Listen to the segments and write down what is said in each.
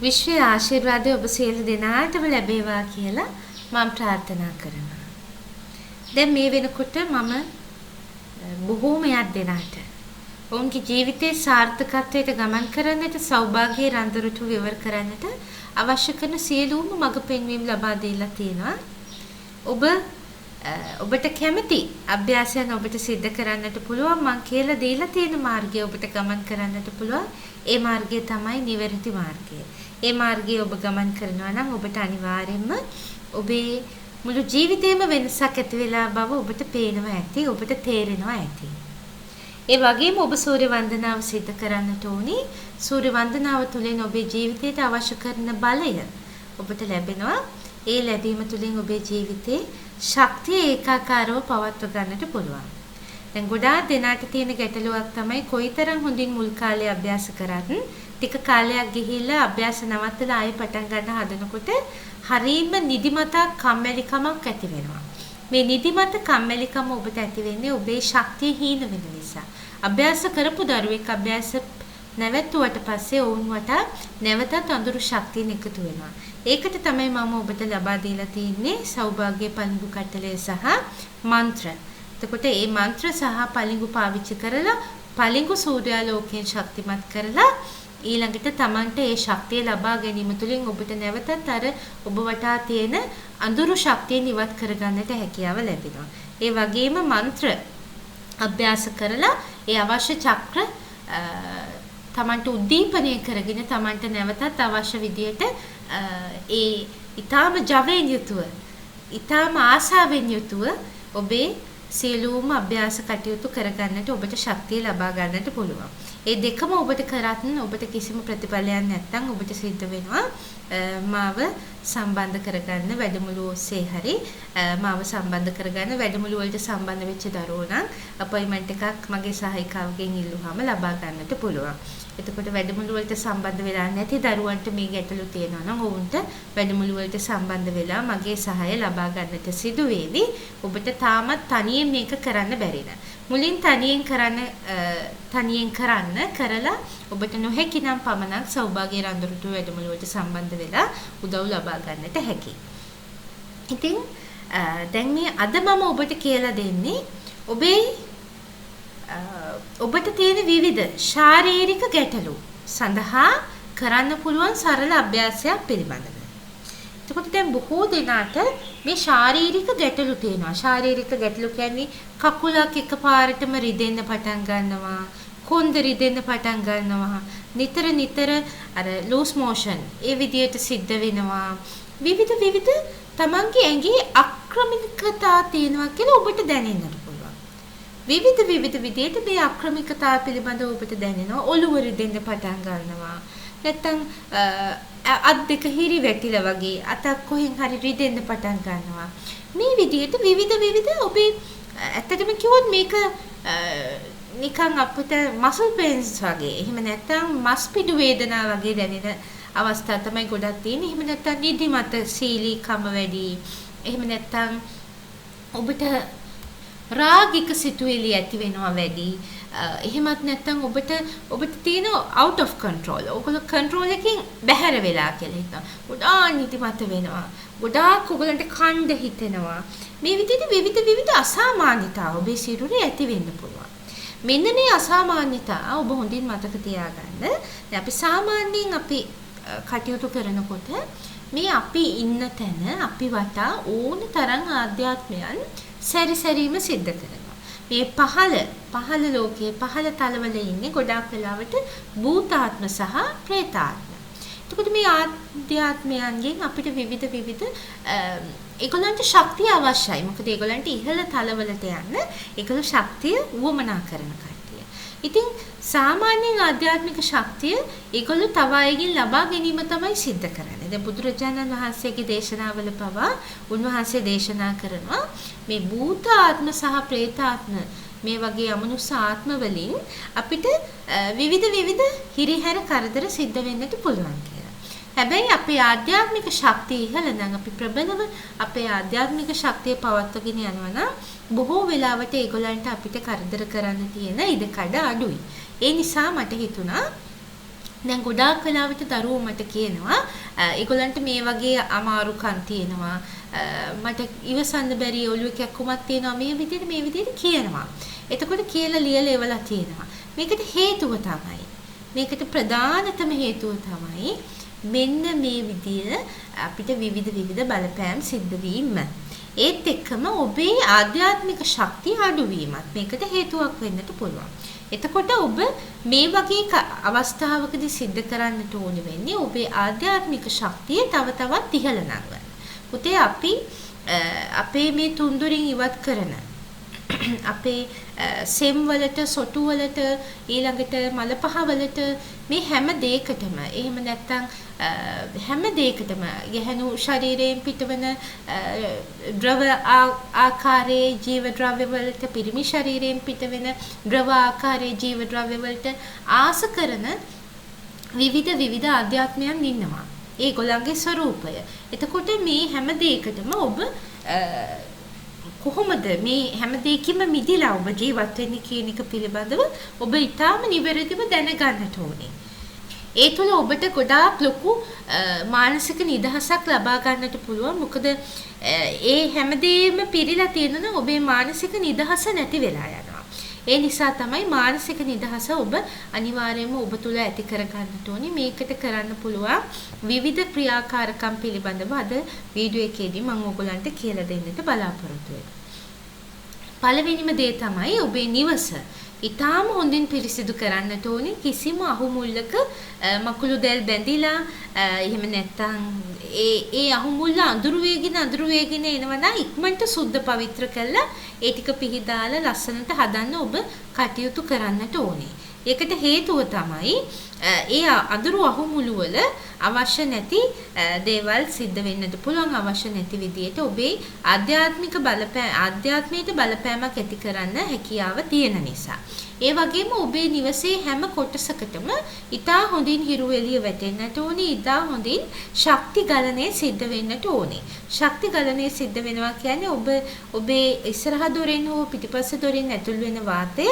විශ්වයේ ආශිර්වාදය ඔබ සියලු දෙනාටම ලැබේවා කියලා මම ප්‍රාර්ථනා කරනවා. දැන් මේ වෙනකොට මම බොහෝමයක් දෙනාට ඔවුන්ගේ ජීවිතයේ සාර්ථකත්වයට ගමන් කරන්නට සෞභාග්‍යයේ රඳුරුටු විවර කරන්නට අවශ්‍ය කරන සියලුම මඟ පෙන්වීම් ලබා දීලා තියෙනවා. ඔබට කැමති අභ්‍යාසයන් ඔබට සිද්ධ කරන්නට පුළුවන්. මම කියලා දීලා තියෙන මාර්ගය ඔබට ගමන් කරන්නට පුළුවන්. ඒ මාර්ගය තමයි නිවැරදි මාර්ගය. ඒ මාර්ගය ඔබ ගමන් කරනවා නම් ඔබට අනිවාර්යයෙන්ම ඔබේ මුළු ජීවිතේම වෙනසක් ඇති වෙලා බව ඔබට පේනවා ඇති. ඔබට තේරෙනවා ඇති. ඒ වගේම ඔබ සූර්ය වන්දනාව සිද්ධ කරන්නට ඕනි. සූර්ය වන්දනාව තුළින් ඔබේ ජීවිතයට අවශ්‍ය කරන බලය ඔබට ලැබෙනවා. ඒ ලැබීම තුළින් ඔබේ ජීවිතේ ශක්තිය ඒකාකාරව පවත්ව ගන්නට පුළුවන්. දැන් ගොඩාක් දෙනාට තියෙන ගැටලුවක් තමයි කොයිතරම් හොඳින් මුල් කාලේ අභ්‍යාස කරත් ටික කාලයක් ගිහිල්ලා අභ්‍යාස නවත්තලා ආයෙ පටන් ගන්න හදනකොට හරීම නිදිමතක් කම්මැලිකමක් ඇති වෙනවා. මේ නිදිමත කම්මැලිකම ඔබට ඇති වෙන්නේ ඔබේ ශක්තිය හීන වෙන නිසා. අභ්‍යාස කරපු දරුවෙක් අභ්‍යාස නැවතුවට පස්සේ ඔවුන් වටා නැවතත් අඳුරු ශක්තියන් එකතු වෙනවා. ඒකට තමයි මම ඔබට ලබා දීලා තියෙන්නේ සෞභාග්‍ය පළඟු කටලය සහ මන්ත්‍ර. එතකොට මේ මන්ත්‍ර සහ පළඟු පාවිච්චි කරලා පළඟු සූර්යාලෝකයෙන් ශක්තිමත් කරලා ඊළඟට Tamanට ඒ ශක්තිය ලබා ගැනීම තුළින් ඔබට නැවතත් අර ඔබ වටා තියෙන අඳුරු ශක්තිය නිවත් කරගන්නට හැකියාව ලැබෙනවා. ඒ වගේම මන්ත්‍ර අභ්‍යාස කරලා ඒ අවශ්‍ය චක්‍ර Tamanට උද්දීපනය කරගෙන Tamanට නැවතත් අවශ්‍ය විදියට ඒ ඊටාම ජවයෙන් යුතුව ඊටාම ආසාවෙන් යුතුව ඔබේ සියලුම අභ්‍යාස කටයුතු කරගන්නට ඔබට ශක්තිය ලබා ගන්නට පුළුවන්. ඒ දෙකම ඔබට කරත් ඔබට කිසිම ප්‍රතිඵලයක් නැත්නම් ඔබට සිද්ධ වෙනවා මාව සම්බන්ධ කරගන්න වැඩමුළු ඔස්සේ හරි මාව සම්බන්ධ කරගන්න වැඩමුළු වලට සම්බන්ධ වෙච්ච දරුවෝ නම් අපොයින්ට්මන්ට් එකක් මගේ සහායිකාවගෙන් ඉල්ලුවාම ලබා ගන්නට පුළුවන්. එතකොට වැඩමුළු වලට සම්බන්ධ වෙලා නැති දරුවන්ට මේ ගැටලු තියෙනවා නම් ඔවුන්ට වැඩමුළු වලට සම්බන්ධ වෙලා මගේ සහාය ලබා ගන්නට සිදු වේවි. ඔබට තාමත් තනියෙන් මේක කරන්න බැරි නෑ. මුලින් තනියෙන් කරන්න කරලා ඔබට නොහැකි නම් පමණක් සෞභාග්‍ය රඳුරුටු වැඩමුළු වලට සම්බන්ධ වෙලා උදව් ලබා ගන්නට හැකියි. ඉතින් දැන් මේ අද මම ඔබට කියලා දෙන්නේ ඔබට තියෙන විවිධ ශාරීරික ගැටලු සඳහා කරන්න පුළුවන් සරල අභ්‍යාසයක් පිළිබඳව. එතකොට දැන් බොහෝ දෙනාට මේ ශාරීරික ගැටලු තියෙනවා. ශාරීරික ගැටලු කියන්නේ කකුලක් එකපාරටම රිදෙන්න පටන් ගන්නවා, කොන්ද රිදෙන්න පටන් ගන්නවා, නිතර අර ලූස් මෝෂන් ඒ විදියට සිද්ධ වෙනවා. විවිධ තමන්ගේ ඇඟේ අක්‍රමිකතා තියෙනවා කියලා ඔබට දැනෙන්නට පුළුවන්. විවිධ විදියට මේ අක්‍රමිකතා පිළිබඳව ඔබට දැනෙනවා. ඔළුව රිදෙන්න පටන් ගන්නවා. නැත්තම් අත් දෙක හිරි වැටිලා වගේ අතක් කොහෙන් හරි රිදෙන්න පටන් ගන්නවා. මේ විදිහට විවිධ ඔබේ ඇත්තටම කිව්වොත් මේක නිකන් අපිට මසල් පේන්ස් වගේ එහෙම නැත්තම් මස් පිඩු වේදනා වගේ දැනෙන අවස්ථා තමයි ගොඩක් තියෙන්නේ. එහෙම නැත්තම් නිදිමත සීලීකම වැඩි. එහෙම නැත්තම් ඔබට රාගික සිතුවිලි ඇති වෙනවා වැඩි. එහෙමත් නැත්නම් ඔබට තියෙන out of control. ඔයගොල්ලෝ control එකකින් බැහැර වෙලා කියලා හිතනවා. ගොඩාක් නිදිමත වෙනවා. ගොඩාක් ඔයගොල්ලන්ට කණ්ඩ හිතෙනවා. මේ විදිහට විවිධ අසාමාන්‍යතා ඔබේ සිරුරේ ඇති වෙන්න පුළුවන්. මෙන්න මේ අසාමාන්‍යතා ඔබ හොඳින් මතක තියාගන්න. දැන් අපි සාමාන්‍යයෙන් අපි කටයුතු කරනකොට මේ අපි ඉන්න තැන අපි වටා ඕන තරම් ආධ්‍යාත්මයන් සැරිසැරීම සිද්ධ කරනවා. මේ පහළ ලෝකයේ පහළ තලවල ඉන්නේ ගොඩාක් වෙලාවට භූතාත්ම සහ ප්‍රේතාත්ම. එතකොට මේ ආධ්‍යාත්මයන්ගෙන් අපිට විවිධ ඒගොල්ලන්ට ශක්තිය අවශ්‍යයි. මොකද ඒගොල්ලන්ට ඉහළ තලවලට යන්න ඒගොල්ලෝ ශක්තිය වුවමනා කරන කට්ටිය. ඉතින් සාමාන්‍යයෙන් ආධ්‍යාත්මික ශක්තිය ඒගොල්ලෝ තව අයගෙන් ලබා ගැනීම තමයි සිද්ධ කරන්නේ. දැන් බුදුරජාණන් වහන්සේගේ දේශනාවල පවා උන්වහන්සේ දේශනා කරනවා මේ භූතාත්ම සහ ප්‍රේතාත්ම මේ වගේ අමනුෂ්‍ය ආත්ම වලින් අපිට විවිධ හිරිහැර කරදර සිද්ධ වෙන්නට පුළුවන් කියලා. හැබැයි අපේ ආධ්‍යාත්මික ශක්තිය ඉහළ නම් අපි ප්‍රබලව අපේ ආධ්‍යාත්මික ශක්තිය පවත්වාගෙන යනවා නම් බොහෝ වෙලාවට ඒගොල්ලන්ට අපිට කරදර කරන්න තියෙන ඉඩකඩ අඩුයි. ඒ නිසා මට හිතුණා දැන් ගොඩාක් වෙලාවට දරුවෝ මට කියනවා ඒගොල්ලන්ට මේ වගේ අමාරුකම් තියෙනවා මට ඉවසන්න බැරි ඔළුවේ කැක්කුමක් තියෙනවා මේ විදිහට කියනවා. එතකොට කියලා ලියලා එවලා තියෙනවා. මේකට හේතුව තමයි. මේකට ප්‍රධානතම හේතුව තමයි මෙන්න මේ විදිය අපිට විවිධ බලපෑම් සිද්ධ වීම. ඒත් එක්කම ඔබේ ආධ්‍යාත්මික ශක්තිය අඩුවීමත් මේකට හේතුවක් වෙන්නට පුළුවන්. එතකොට ඔබ මේ වගේ අවස්ථාවකදී සිද්ධ කරන්නට ඕන වෙන්නේ ඔබේ ආධ්‍යාත්මික ශක්තිය තව තවත් ඉහළ නංවන්න. පුතේ අපි අපේ මේ තුන්දොරින් ඉවත් කරන අපේ සෙම් වලට සොටු වලට ඊළඟට මල පහ වලට මේ හැම දෙයකටම එහෙම නැත්නම් හැම දෙයකටම යහනු ශරීරයෙන් පිටවන ද්‍රව ආකාරයේ ජීව ද්‍රව්‍ය වලට පිරිමි ශරීරයෙන් පිටවෙන ද්‍රව ආකාරයේ ජීව ද්‍රව්‍ය වලට ආස කරන විවිධ ආධ්‍යාත්මයන් ඉන්නවා. ඒගොල්ලන්ගේ ස්වરૂපය. එතකොට මේ හැම දෙයකටම ඔබ කොහොමද මේ හැම දෙයකින්ම මිදිලා ඔබ ජීවත් වෙන්නේ කියන එක පිළිබඳව ඔබ ඊටාම නිවැරදිව දැනගන්නට ඕනේ. ඒ තුළ ඔබට ගොඩාක් ලොකු මානසික නිදහසක් ලබා ගන්නට පුළුවන්. මොකද ඒ හැමදේම පිරීලා තියෙනවා ඔබේ මානසික නිදහස නැති වෙලා යනවා. ඒ නිසා තමයි මානසික නිදහස ඔබ අනිවාර්යයෙන්ම ඔබ තුළ ඇති කර ගන්නට ඕනේ. මේකට කරන්න පුළුවන් විවිධ ක්‍රියාකාරකම් පිළිබඳව අද වීඩියෝ එකේදී මම ඔයගලන්ට කියලා දෙන්නට බලාපොරොත්තු වෙනවා. පළවෙනිම දේ තමයි ඔබේ නිවස ඊටාම හොඳින් පිරිසිදු කරන්නට ඕනේ. කිසිම අහුමුල්ලක මකුළු දැල් බැඳිලා එහෙම නැත්නම් ඒ අහුමුල්ල අඳුරු වේගෙන එනවා නම් ඉක්මනට සුද්ධ පවිත්‍ර කරලා ඒ ටික පිහදාලා ලස්සනට හදන්න ඔබ කටයුතු කරන්නට ඕනේ. ඒකට හේතුව තමයි ඒ අඳුරු අහුමුළු වල අවශ්‍ය නැති දේවල් සිද්ධ වෙන්නට පුළුවන්. අවශ්‍ය නැති විදියට ඔබේ ආධ්‍යාත්මයට බලපෑමක් ඇති කරන්න හැකියාව තියෙන නිසා. ඒ වගේම ඔබේ නිවසේ හැම කොටසකටම ඉතා හොඳින් හිරු එළිය වැටෙන්නට ඕනේ. ඉතා හොඳින් ශක්ති ගලණය සිද්ධ වෙන්නට ඕනේ. ශක්ති ගලණය සිද්ධ වෙනවා කියන්නේ ඔබේ ඉස්සරහ දොරෙන් හෝ පිටිපස්ස දොරෙන් ඇතුල් වෙන වාතය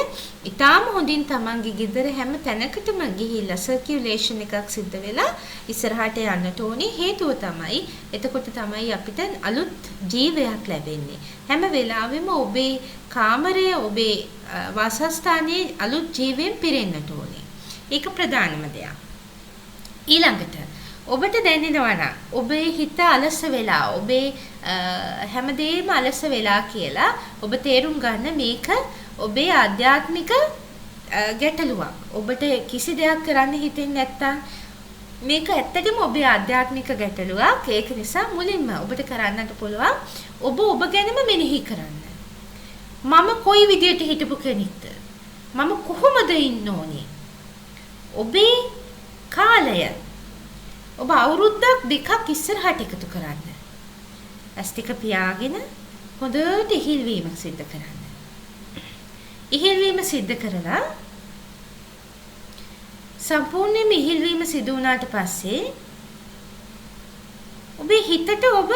ඉතාම හොඳින් තමන්ගේ ගෙදර හැම තැනකටම ගිහිල්ලා සර්කියුලේෂන් එකක් සිද්ධ වෙලා ඉස්සරහට යන්නට ඕනේ. හේතුව තමයි එතකොට තමයි අපිට අලුත් ජීවයක් ලැබෙන්නේ. හැම වෙලාවෙම ඔබේ කාමරය ඔබේ වාසස්ථානයේ අලුත් ජීවයෙන් පිරෙන්නට ඕනේ. ඒක ප්‍රධානම දෙයක්. ඊළඟට ඔබට දැනෙනවා නම් ඔබේ හිත අලස වෙලා ඔබේ හැමදේම අලස වෙලා කියලා ඔබ තේරුම් ගන්න මේක ඔබේ ආධ්‍යාත්මික ගැටලුවක්. ඔබට කිසි දෙයක් කරන්න හිතෙන්නේ නැත්තම් මේක ඇත්තටම ඔබේ ආධ්‍යාත්මික ගැටලුවක්. ඒක නිසා මුලින්ම ඔබට කරන්නට පුළුවන් ඔබ ගැනම මෙනෙහි කරන්න. මම කොයි විදියට හිටපු කෙනෙක්ද? මම කොහොමද ඉන්න ඕනේ? ඔබේ කාලය ඔබ අවුරුද්දක් දෙකක් ඉස්සරහට එකතු කරන්න. ඇස් ටික පියාගෙන හොඳට ඉහිල්වීමක් සිද්ධ කරන්න. ඉහිල්වීම සිද්ධ කරලා සම්පූර්ණයෙන්ම ඉහිල්වීම සිදු වුණාට පස්සේ ඔබේ හිතට ඔබ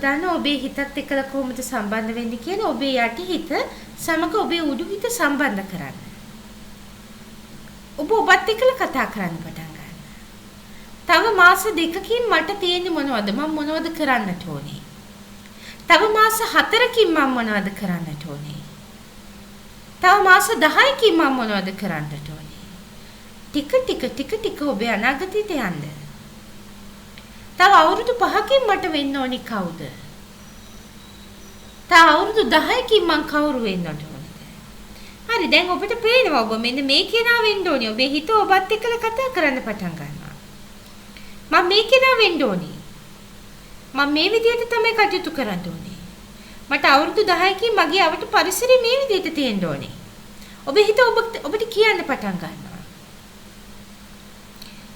දන්නවා ඔබේ හිතත් එක්කලා කොහොමද සම්බන්ධ වෙන්නේ කියලා. ඔබේ යටි හිත සමග ඔබේ උඩු හිත සම්බන්ධ කරන්න. ඔබත් එක්කලා කතා කරන්න පටන් ගන්න. තව මාස දෙකකින් මට තියෙන්නේ මොනවද? මම මොනවද කරන්නට ඕනේ? තව මාස 4කින් මම මොනවද කරන්නට ඕනේ? තව මාස 10කින් මම මොනවද කරන්නට ඕනේ? ටික ඔබේ අනාගතයට යන්න. තව අවුරුදු 5කින් මට වෙන්න ඕනි කවුද? තව අවුරුදු 10කින් මං කවුරු වෙන්නට ඕනද? හරි දැන් ඔබට පේනවා ඔබ මෙන්න මේ කෙනා වෙන්න ඕනි. ඔබේ හිත ඔබත් එක්කලා කතා කරන්න පටන් ගන්නවා. මම මේ කෙනා වෙන්න ඕනි. මම මේ විදිහට තමයි කටයුතු කරන්න ඕනේ. මට අවුරුදු 10කින් මගේ අවට පරිසරය මේ විදිහට තියෙන්න ඕනේ. ඔබේ හිත ඔබට කියන්න පටන් ගන්නවා.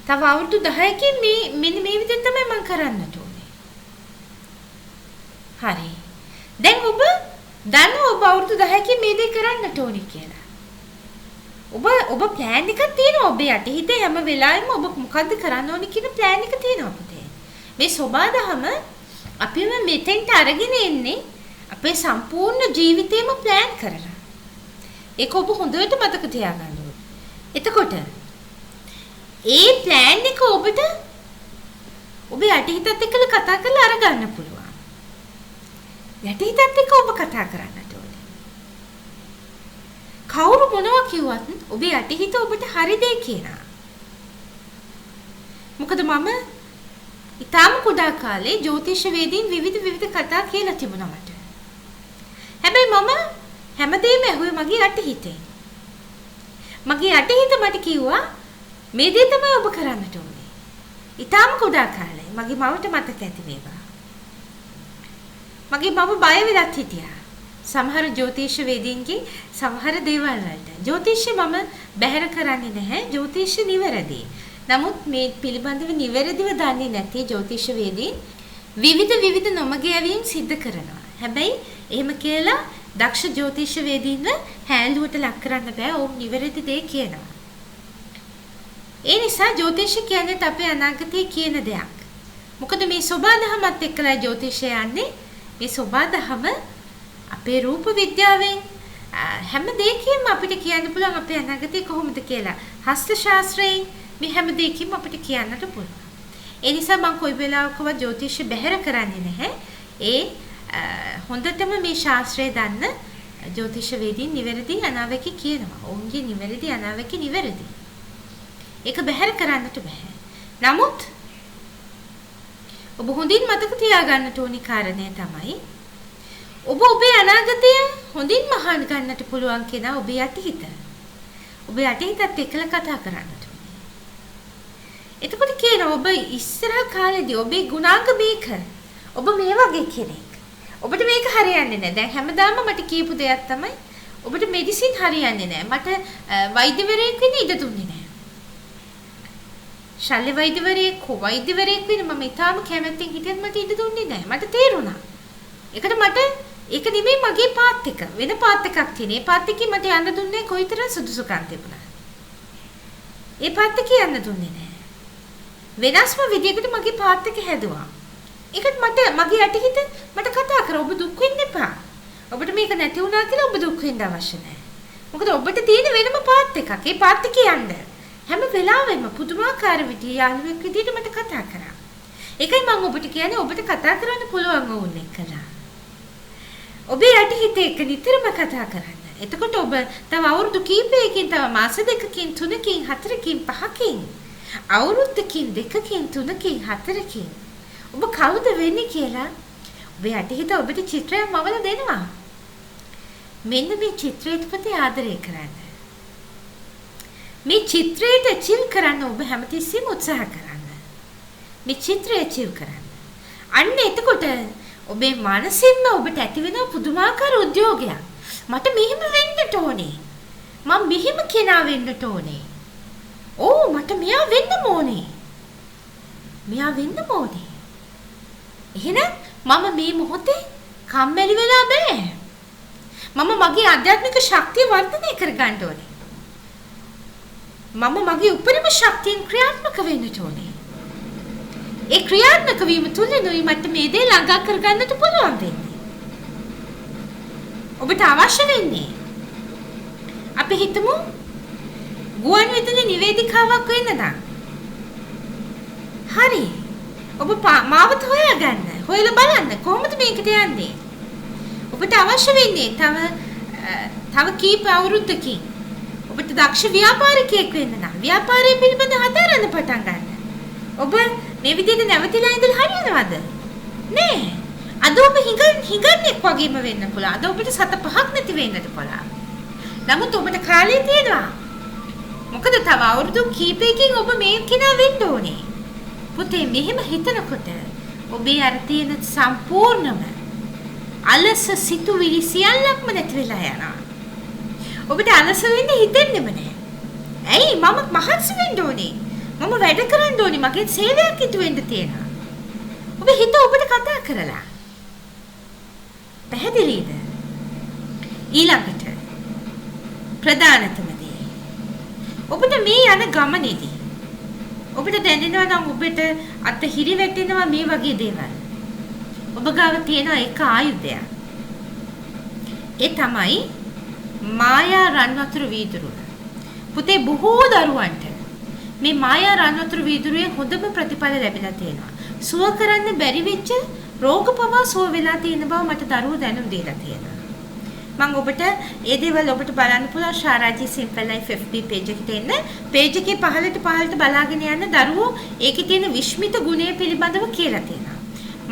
තව අවුරුදු 10කින් මෙන්න මේ විදිහට තමයි මම කරන්නට ඕනේ. හරි. දැන් ඔබ දන්නවා ඔබ අවුරුදු 10කින් මේ දේ කරන්නට ඕනේ කියලා. ඔබ plan එකක් තියෙනවා. ඔබේ යටිහිතේ හැම වෙලාවෙම ඔබ මොකද්ද කරන්න ඕනේ කියන plan එක තියෙනවා පුතේ. මේ සබාදහම අපිම මෙතෙන්ට අරගෙන එන්නේ අපේ සම්පූර්ණ ජීවිතේම plan කරලා. ඒක ඔබ හොඳට මතක තියාගන්න ඕනේ. එතකොට ඒ plan එක ඔබට ඔබේ යටිහිතත් එක්කලා කතා කරලා අරගන්න පුළුවන්. යටිහිතත් එක්ක ඔබ කතා කරන්නට ඕනේ. කවුරු මොනවා කිව්වත් ඔබේ යටිහිත ඔබට හරි දේ කියනවා. මොකද මම ඊටාම කුඩා කාලේ ජ්‍යොතිෂ වේදීන් විවිධ කතා කියලා තිබුණා මට. හැබැයි මම හැමදේම ඇහුවේ මගේ යටිහිතෙන්. මගේ යටිහිත මට කිව්වා මේ දේ තමයි ඔබ කරන්නට ඕනේ. ඊටාම කුඩා කාලේ මගේ මවට මතක ඇති මේවා. මගේ මම බය වෙලත් හිටියා. සමහර ජ්‍යොතිෂ වේදීන්ගේ සමහර දේවල් වලට. ජ්‍යොතිෂය මම බැහැර කරන්නේ නැහැ. ජ්‍යොතිෂය නිවැරදි. නමුත් මේ පිළිබඳව නිවැරදිව දන්නේ නැති ජ්‍යොතිෂ වේදීන් විවිධ නොමග යැවීම් සිද්ධ කරනවා. හැබැයි එහෙම කියලා දක්ෂ ජ්‍යොතිෂ වේදීන්ව හැලුවට ලක් කරන්න බෑ. ඕම් නිවැරදි දේ කියනවා. ඒ නිසා ජ්‍යොතිෂ කියන්නේ අපේ අනාගතයේ කියන දෙයක්. මොකද මේ සෝබාදහමත් එක්කලා ජ්‍යොතිෂය යන්නේ. මේ සෝබාදහම අපේ රූප විද්‍යාවෙන් හැම දෙයකින්ම අපිට කියන්න පුළුවන් අපේ අනාගතය කොහොමද කියලා. හස්ත ශාස්ත්‍රයෙන් මේ හැම දෙයකින්ම අපිට කියන්නට පුළුවන්. ඒ නිසා මම කොයි වෙලාවකවත් ජ්‍යොතිෂ බැහැර කරන්නේ නැහැ. ඒ හොඳටම මේ ශාස්ත්‍රය දන්න ජ්‍යොතිෂ වේදීන් නිවැරදි අනාවැකි කියනවා. ඔවුන්ගේ නිවැරදි අනාවැකි නිවැරදි. ඒක බැහැර කරන්නට බෑ. නමුත් ඔබ හොඳින් මතක තියාගන්නට ඕනි කාරණය තමයි ඔබ ඔබේ අනාගතය හොඳින් මහාන ගන්නට පුළුවන් කෙනා ඔබේ යටිහිත. ඔබේ යටිහිතත් එක්කලා කතා කරන්නට ඕනේ. එතකොට කියනවා ඔබ ඉස්සරහ කාලේදී ඔබේ ගුණාංග මේක. ඔබ මේ වගේ කෙනෙක්. ඔබට මේක හරියන්නේ නැහැ. දැන් හැමදාම මට කියපු දෙයක් තමයි ඔබට මෙඩිසින් හරියන්නේ නැහැ. මට වෛද්‍යවරයෙක් වෙන්න ඉඩ දුන්නේ නැහැ. ශල්‍ය වෛද්‍යවරයෙක් වෙන්න මම ඊටාම කැමැත්තෙන් හිටියත් මට ඉඩ දුන්නේ නැහැ. මට තේරුණා. ඒකට මට ඒක නෙමෙයි මගේ පාත් එක. වෙන පාත් එකක් තියෙන. ඒ පාත් එකේ මට යන්න දුන්නේ කොයිතරම් සුදුසුකම් තිබුණා. ඒ පාත් එකේ යන්න දුන්නේ නැහැ. වෙනස්ම විදියකට මගේ පාත් එක හැදුවා. ඒකත් මගේ යටිහිත මට කතා කරා ඔබ දුක් වෙන්න එපා. ඔබට මේක නැති වුණා කියලා ඔබ දුක් වෙන්න අවශ්‍ය නැහැ. මොකද ඔබට තියෙන වෙනම පාත් එකක්. ඒ පාත් එකේ යන්න. හැම වෙලාවෙම පුදුමාකාර විදිය යාළුවෙක් විදියට මට කතා කරා. ඒකයි මම ඔබට කියන්නේ ඔබට කතා කරන්න පුළුවන් වුණ එකලා. ඔබේ යටිහිත එක්ක නිතරම කතා කරන්න. එතකොට ඔබ තව අවුරුදු කීපයකින් තව මාස දෙකකින් තුනකින් හතරකින් පහකින් අවුරුද්දකින් දෙකකින් තුනකින් හතරකින් ඔබ කවුද වෙන්නේ කියලා ඔබේ යටිහිත ඔබට චිත්‍රයක් මවලා දෙනවා. මෙන්න මේ චිත්‍රයට ප්‍රති ආදරය කරන්න. මේ චිත්‍රයට අචීව් කරන්න ඔබ හැමතිස්සෙම උත්සාහ කරන්න. මේ චිත්‍රය අචීව් කරන්න. අන්න එතකොට ඔබේ මනසින්ම ඔබට ඇති වෙන පුදුමාකාර උද්‍යෝගයක්. මට මෙහෙම වෙන්නට ඕනේ. මම මෙහෙම කෙනා වෙන්නට ඕනේ. ඕ මට මෙයා වෙන්න ඕනේ. මෙයා වෙන්න ඕනේ. එහෙනම් මම මේ මොහොතේ කම්මැලි වෙලා බෑ. මම මගේ ආධ්‍යාත්මික ශක්තිය වර්ධනය කර ගන්න ඕනේ. මම මගේ උපරිම ශක්තියෙන් ක්‍රියාත්මක වෙන්න ඕනේ. ඒ ක්‍රියාත්මක වීම තුළිනුයි මට මේ දේ ළඟා කරගන්නට පුළුවන් වෙන්නේ. ඔබට අවශ්‍ය වෙන්නේ අපි හිතමු ගුවන් විදුලි නිවේදිකාවක් වෙන්න නම්. හරි. ඔබ මාවත හොයාගන්න. හොයලා බලන්න කොහොමද මේකට යන්නේ? ඔබට අවශ්‍ය වෙන්නේ තව කීප අවුරුද්දකින් ඔබට දක්ෂ ව්‍යාපාරිකයෙක් වෙන්න නම් ව්‍යාපාරය පිළිබඳ හදාරන්න පටන් ගන්න. ඔබ මේ විදිහට නැවතිලා ඉඳලා හරියනවද? නෑ. අද ඔබ හිඟන්නෙක් වගේම වෙන්න පුළුවන්. අද ඔබට සත පහක් නැති වෙන්නත් පුළුවන්. නමුත් ඔබට කාලය තියෙනවා. මොකද තව අවුරුදු කීපයකින් ඔබ මේ කෙනා වෙන්න ඕනේ. පුතේ මෙහෙම හිතනකොට ඔබේ අර තියෙන සම්පූර්ණම අලස සිතුවිලි සියල්ලක්ම නැති වෙලා යනවා. ඔබට අලස වෙන්න හිතෙන්නෙම නෑ. ඇයි මම මහන්සි වෙන්න ඕනේ. මම වැඩ කරන්න ඕනේ. මගේ සේවයක් ඉටු වෙන්න තියෙනවා. ඔබ හිත ඔබට කතා කරලා. පැහැදිලිද? ඊළඟට ප්‍රධානතම දේ. ඔබට මේ යන ගමනේදී ඔබට දැනෙනවා නම් ඔබට අත හිරි වැටෙනවා මේ වගේ දේවල්. ඔබ ගාව තියෙන එක ආයුධයක්. ඒ තමයි මායා රන් වතුර වීදුරුව. පුතේ බොහෝ දරුවන්ට මේ මායා රන්වතුරු වීදුරුවේ හොඳම ප්‍රතිඵල ලැබිලා තියෙනවා. සුව කරන්න බැරි වෙච්ච රෝග පවා සුව වෙලා තියෙන බව මට දරුවෝ දැනුම් දීලා තියෙනවා. මම ඔබට ඒ දේවල් ඔබට බලන්න පුළුවන් ශාරාජී සිම්පල් ලයිෆ් FB page එකට එන්න. page එකේ පහළට බලාගෙන යන්න දරුවෝ ඒකේ තියෙන විශ්මිත ගුණය පිළිබඳව කියලා තියෙනවා.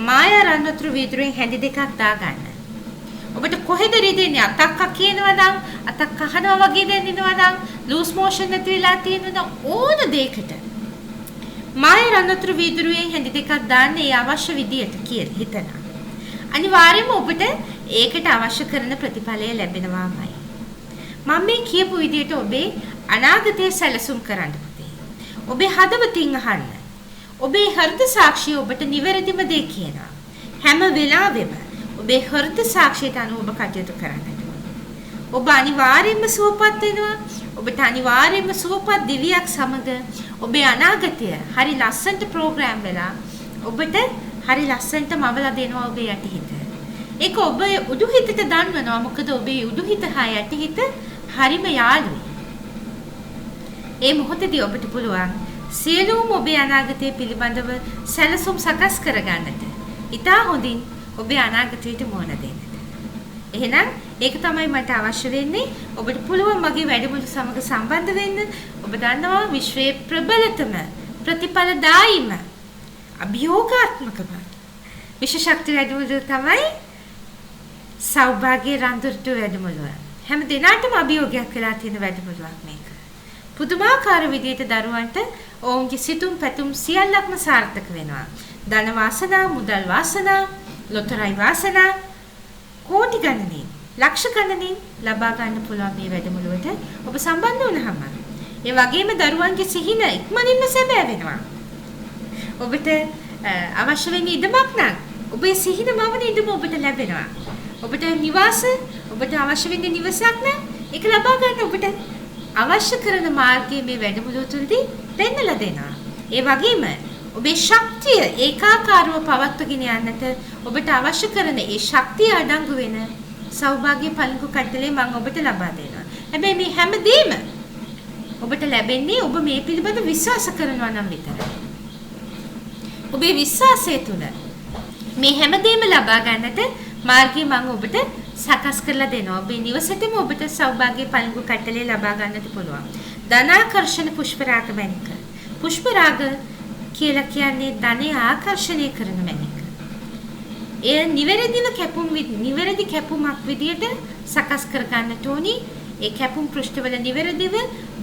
මායා රන්වතුරු වීදුරුවෙන් හැඳි දෙකක් දාගන්න. ඔබට කොහෙද රිදෙන්නේ? අතක් කියනවා නම් අතක් කහනවා වගේ දැනෙනවා නම් ලූස් මෝෂන් නැති වෙලා තියෙනවා ඕන දෙයකට මායා රන්වතුරු වීදුරුවෙන් හැඳි දෙකක් දාන්න ඒ අවශ්‍ය විදියට කියලා හිතනවා. අනිවාර්යයෙන්ම ඔබට ඒකට අවශ්‍ය කරන ප්‍රතිඵලය ලැබෙනවාමයි. මම මේ කියපු විදියට ඔබේ අනාගතය සැලසුම් කරන්න පුතේ. ඔබේ හදවතින් අහන්න. ඔබේ හෘද සාක්ෂිය ඔබට නිවැරදිම දේ කියනවා. හැම වෙලාවෙම ඔබේ හෘද සාක්ෂියට අනුව ඔබ කටයුතු කරන්නට ඔබ අනිවාර්යයෙන්ම සුවපත් වෙනවා. ඔබට අනිවාර්යයෙන්ම සුවපත් දිවියක් සමග ඔබේ අනාගතය හරි ලස්සනට ප්‍රෝග්‍රෑම් වෙලා ඔබට හරි ලස්සනට මවලා දෙනවා ඔබේ යටිහිත. ඒක ඔබ උඩුහිතට දන්වනවා. මොකද ඔබේ උඩුහිත හා යටිහිත හරිම යාළුයි. ඒ මොහොතේදී ඔබට පුළුවන් සියලුම ඔබේ අනාගතය පිළිබඳව සැලසුම් සකස් කරගන්නට. ඉතා හොඳින් ඔබේ අනාගතයට මුහුණ දෙන්නට. එහෙනම් ඒක තමයි මට අවශ්‍ය වෙන්නේ. ඔබට පුළුවන් මගේ වැඩමුළු සමග සම්බන්ධ වෙන්න. ඔබ දන්නවා විශ්වයේ ප්‍රබලතම ප්‍රතිඵලදායීම අභියෝගාත්මකම විශේෂ ශක්ති වැඩමුළු තමයි සෞභාග්‍ය රන්දුරට වැඩමුළුව. හැම දිනකටම අභියෝගයක් වෙලා තියෙන වැඩමුළුවක් මේක. පුදුමාකාර විදිහට දරුවන්ට ඔවුන්ගේ සිතුම් පැතුම් සියල්ලක්ම සාර්ථක වෙනවා. ධන වාසනා, මුදල් වාසනා, ලොතරැයි වාසනා කෝටි ගණනින්, ලක්ෂ ගණනින් ලබා ගන්න පුළුවන් මේ වැඩමුළුවට ඔබ සම්බන්ධ වුණාම. ඒ වගේම දරුවන්ගේ සිහින ඉක්මනින්ම සැබෑ වෙනවා. ඔබට අවශ්‍ය වෙන ඉඩමක් නම් ඔබේ සිහින මවන ඉඩම ඔබට ලැබෙනවා. ඔබට නිවාස, ඔබට අවශ්‍ය වෙන නිවසක් නම් ඒක ලබා ගන්න ඔබට අවශ්‍ය කරන මාර්ගයේ මේ වැඩමුළුව තුළදී පෙන්වලා දෙනවා. ඒ වගේම ඔබේ ශක්තිය ඒකාකාරව පවත්වාගෙන යන්නට ඔබට අවශ්‍ය කරන ඒ ශක්තිය අඩංගු වෙන සෞභාග්‍ය පළඟු කඩලේ මම ඔබට ලබා දෙනවා. හැබැයි මේ හැමදේම ඔබට ලැබෙන්නේ ඔබ මේ පිළිබඳ විශ්වාස කරනවා නම් විතරයි. ඔබේ විශ්වාසය තුළ මේ හැමදේම ලබා ගන්නට මාර්ගය මම ඔබට සකස් කරලා දෙනවා. ඔබේ නිවසේම ඔබට සෞභාග්‍ය පළඟු කඩලේ ලබා ගන්නට පුළුවන්. ධනාකර්ෂණ පුෂ්පරාග මැණික. පුෂ්පරාග කියලා කියන්නේ ධනය ආකර්ෂණය කරන මැණික. ඒ නිවැරදි කැපුමක් විදියට සකස් කර ගන්නට ඕනි. ඒ කැපුම් පෘෂ්ඨවල නිවැරදිව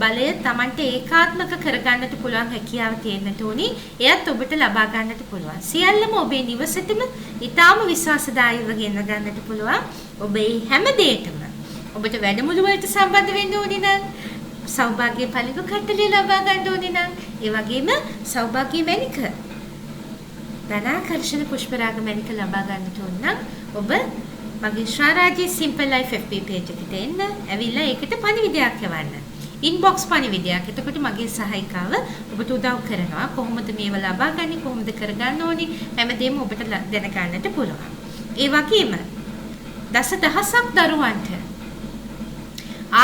බලය Tamante ඒකාත්මක කර ගන්නට පුළුවන් හැකියාව තියෙන්නට ඕනි. එයත් ඔබට ලබා ගන්නට පුළුවන්. සියල්ලම ඔබේ නිවසේම ඊටාම විශ්වාසදායීව ගෙන ගන්නට පුළුවන්. ඔබේ හැම දෙයකම ඔබට වැඩමුළු වලට සම්බන්ධ වෙන්න ඕනි නම් සෞභාග්‍ය පළඟු කට්ටලිය ලබා ගන්න ඕනේ නම් ඒ වගේම සෞභාග්‍ය මැණික ධනාකර්ෂණ පුෂ්පරාග මැණික ලබා ගන්නට ඕන නම් ඔබ මගේ ශාරාජී සිම්පල් ලයිෆ් FB page එකට එන්න. ඇවිල්ලා ඒකට පණිවිඩයක් යවන්න. ඉන්බොක්ස් පණිවිඩයක්. එතකොට මගේ සහායිකාව ඔබට උදව් කරනවා. කොහොමද මේව ලබා ගන්නේ, කොහොමද කරගන්න ඕනි හැමදේම ඔබට දැනගන්නට පුළුවන්. ඒ වගේම දසදහසක් දරුවන්ට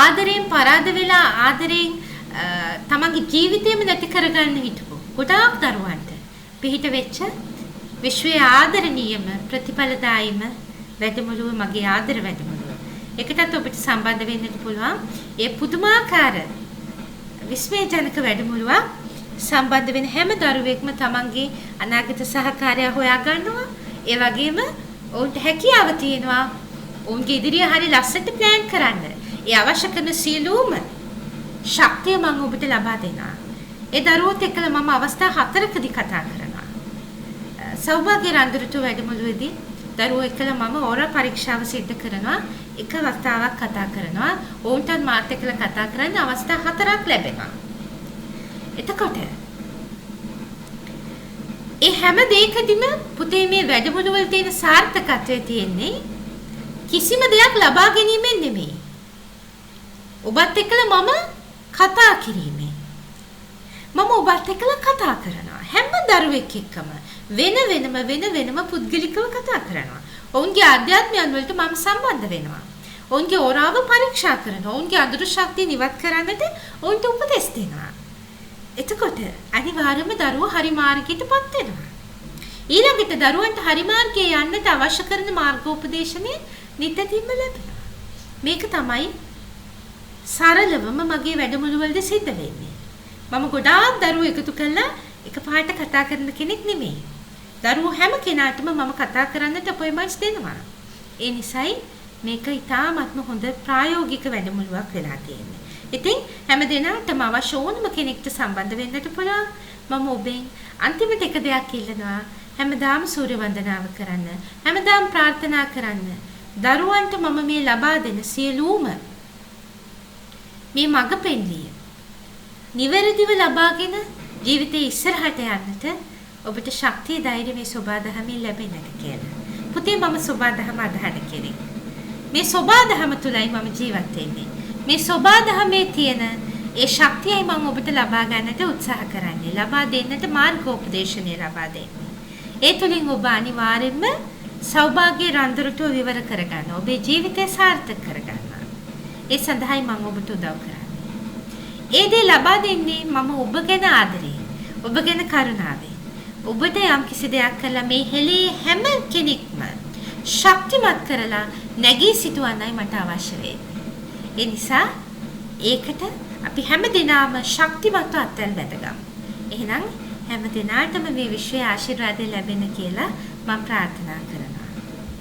ආදරයෙන් පරාද වෙලා ආදරයෙන් තමන්ගේ ජීවිතේම නැති කරගන්න හිටපො ගොඩාක් දරුවන්ට පිහිට වෙච්ච විශ්වයේ ආදරණීයම ප්‍රතිඵලදායීම වැඩමුළුව මගේ ආදර වැඩමුළුව. ඒකටත් ඔබට සම්බන්ධ වෙන්නත් පුළුවන්. ඒ පුදුමාකාර විස්මයජනක වැඩමුළුවක් සම්බන්ධ වෙන හැම දරුවෙක්ම තමන්ගේ අනාගත සහකාරයා හොයා ගන්නවා. ඒ වගේම ඔවුන්ට හැකියාව තියෙනවා ඔවුන්ගේ ඉදිරිය හරි ලස්සනට ප්ලෑන් කරන්න. ඒ අවශ්‍ය කරන සියලුම ශක්තිය මම ඔබට ලබා දෙනවා. ඒ දරුවොත් එක්කලා මම අවස්ථා 4කදී කතා කරනවා. සෞභාග්‍ය රන්දුරට වැඩමුළුවේදී දරුවෝ එක්කලා මම ඕරා පරීක්ෂාව සිද්ධ කරනවා. එක අවස්ථාවක් කතා කරනවා. ඔවුන්ට මාත් එක්කලා කතා කරන්න අවස්ථා 4ක් ලැබෙනවා. එතකොට ඒ හැම දෙයකදීම පුතේ මේ වැඩමුළුවල තියෙන සාර්ථකත්වය තියෙන්නේ කිසිම දෙයක් ලබා ගැනීමෙන් නෙමෙයි. ඔබත් එක්කලා මම කතා කිරීමෙන්. මම ඔබත් එක්කලා කතා කරනවා. හැම දරුවෙක් එක්කම වෙනම පුද්ගලිකව කතා කරනවා. ඔවුන්ගේ ආධ්‍යාත්මයන් වලට මම සම්බන්ධ වෙනවා. ඔවුන්ගේ ඕරාව පරීක්ෂා කරනවා. ඔවුන්ගේ අඳුරු ශක්තිය නිවත් කරන්නට ඔවුන්ට උපදෙස් දෙනවා. එතකොට අනිවාර්යයෙන්ම දරුවෝ හරි මාර්ගයටපත් වෙනවා. ඊළඟට දරුවන්ට හරි මාර්ගයේ යන්නට අවශ්‍ය කරන මාර්ගෝපදේශනය නිතින්ම ලැබෙනවා. මේක තමයි සරලවම මගේ වැඩමුළු වලදී සිද්ධ වෙන්නේ. මම ගොඩාක් දරුවෝ එකතු කරලා එකපාරට කතා කරන කෙනෙක් නෙමෙයි. දරුවෝ හැම කෙනාටම මම කතා කරන්නට අපොයින්ට්මන්ට්ස් දෙනවා. ඒ නිසායි මේක ඉතාමත්ම හොඳ ප්‍රායෝගික වැඩමුළුවක් වෙලා තියෙන්නේ. ඉතින් හැම දිනකටම අවශ්‍ය ඕනම කෙනෙක්ට සම්බන්ධ වෙන්නට පුළුවන්. මම ඔබෙන් අන්තිමට එක දෙයක් ඉල්ලනවා. හැමදාම සූර්ය වන්දනාව කරන්න. හැමදාම ප්‍රාර්ථනා කරන්න. දරුවන්ට මම මේ ලබා දෙන සියලුම මේ මඟ පෙන්වීම නිවැරදිව ලබාගෙන ජීවිතේ ඉස්සරහට යන්නට ඔබට ශක්තිය ධෛර්ය මේ සෝබාදහමින් ලැබෙන්නට කියලා. පුතේ මම සෝබාදහම අදහන කෙනෙක්. මේ සෝබාදහම තුලයි මම ජීවත් වෙන්නේ. මේ සෝබාදහමේ තියෙන ඒ ශක්තියයි මම ඔබට ලබා ගන්නට උත්සාහ කරන්නේ. ලබා දෙන්නට මාර්ගෝපදේශනය ලබා දෙන්නේ. ඒ තුලින් ඔබ අනිවාර්යෙන්ම සෞභාග්‍ය රන්දරටුව විවර කරගන්න. ඔබේ ජීවිතය සාර්ථක කරගන්න. ඒ සඳහායි මම ඔබට උදව් කරන්නේ. ඒ දේ ලබා දෙන්නේ මම ඔබ ගැන ආදරේ. ඔබ ගැන කරුණාවෙන්. ඔබට යම් කිසි දෙයක් කළා මේ හෙලේ හැම කෙනෙක්ම ශක්තිමත් කරලා නැගී සිටවන්නයි මට අවශ්‍ය වෙන්නේ. ඒ නිසා ඒකට අපි හැම දිනම ශක්තිමත්ව අත්වැල් බැඳගමු. එහෙනම් හැම දිනාටම මේ විශ්වයේ ආශිර්වාද ලැබෙන්න කියලා මම ප්‍රාර්ථනා කරනවා.